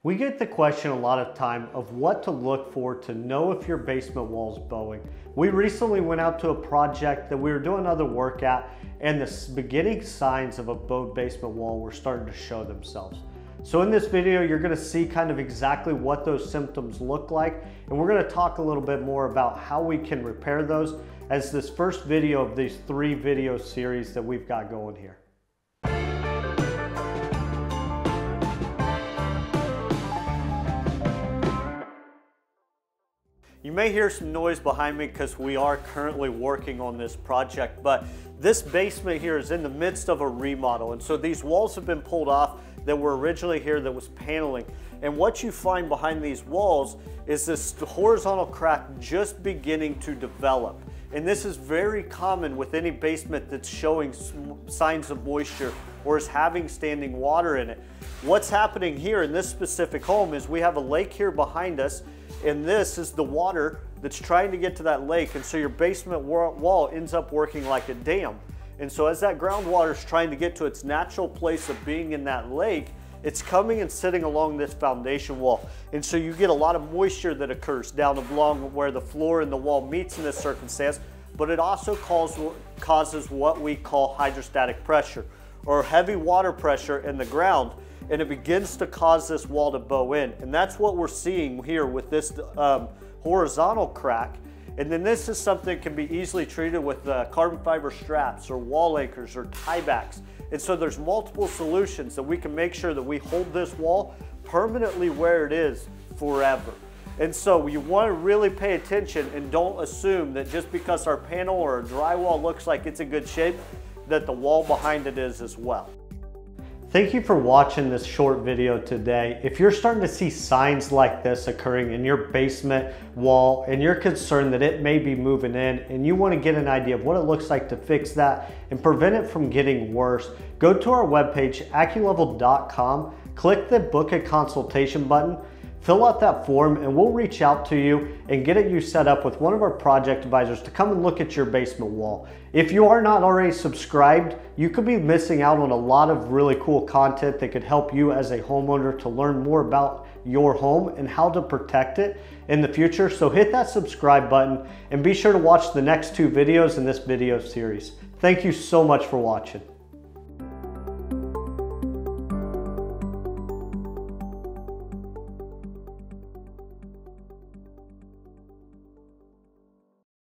We get the question a lot of time of what to look for to know if your basement wall is bowing. We recently went out to a project that we were doing other work at, and the beginning signs of a bowed basement wall were starting to show themselves. So in this video, you're gonna see kind of exactly what those symptoms look like, and we're gonna talk a little bit more about how we can repair those as this first video of these 3 video series that we've got going here. You may hear some noise behind me because we are currently working on this project, but this basement here is in the midst of a remodel, and so these walls have been pulled off that were originally here that was paneling. And what you find behind these walls is this horizontal crack just beginning to develop. And this is very common with any basement that's showing signs of moisture or is having standing water in it. What's happening here in this specific home is we have a lake here behind us, and this is the water that's trying to get to that lake, and so your basement wall ends up working like a dam. And so as that groundwater is trying to get to its natural place of being in that lake, it's coming and sitting along this foundation wall. And so you get a lot of moisture that occurs down along where the floor and the wall meets in this circumstance, but it also causes what we call hydrostatic pressure, or heavy water pressure in the ground, and it begins to cause this wall to bow in. And that's what we're seeing here with this horizontal crack. And then this is something that can be easily treated with carbon fiber straps or wall anchors or tiebacks. And so there's multiple solutions that we can make sure that we hold this wall permanently where it is forever. And so you want to really pay attention and don't assume that just because our panel or our drywall looks like it's in good shape, that the wall behind it is as well. Thank you for watching this short video today. If you're starting to see signs like this occurring in your basement wall and you're concerned that it may be moving in and you want to get an idea of what it looks like to fix that and prevent it from getting worse, go to our webpage, AccuLevel.com, click the book a consultation button, fill out that form, and we'll reach out to you and get you set up with one of our project advisors to come and look at your basement wall. If you are not already subscribed, you could be missing out on a lot of really cool content that could help you as a homeowner to learn more about your home and how to protect it in the future. So hit that subscribe button and be sure to watch the next 2 videos in this video series. Thank you so much for watching.